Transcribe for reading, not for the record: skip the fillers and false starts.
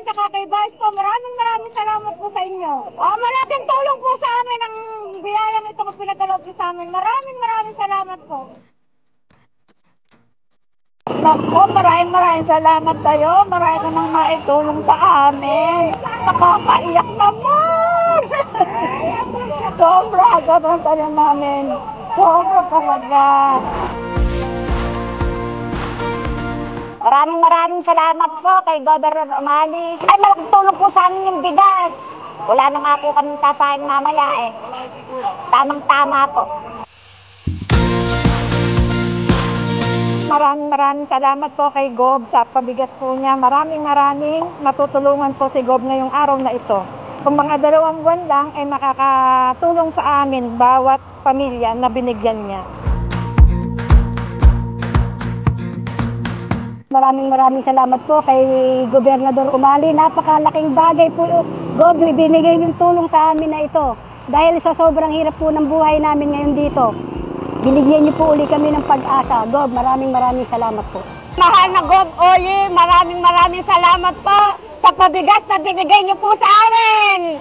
saka kay Vice po, maraming salamat po sa inyo. Malaking tulong po sa amin ang biyayang ito kung pinagkaloob sa amin. Maraming salamat po. Naku, maraming salamat sa'yo. Marami ka nang maitulong sa amin. Nakakaiyak naman. Sobrang tayo namin. Sobra talaga. Maraming salamat po kay Governor Umali. Ay, malaking tulong po sa amin yung bigas. Wala na nga po kami sasayang mamaya eh. Tamang-tama po. Maraming salamat po kay Gob sa pabigas po niya. Maraming matutulungan po si Gob ngayong araw na ito. Kung mga 2 buwan lang ay makakatulong sa amin bawat pamilya na binigyan niya. Maraming salamat po kay Gobernador Umali. Napakalaking bagay po, Gob, binigay yung tulong sa amin na ito. Dahil sa sobrang hirap po ng buhay namin ngayon dito, binigyan niyo po uli kami ng pag-asa. Gob, maraming salamat po. Mahal na Gob Oye, maraming salamat po sa pabigas na binigay niyo po sa amin.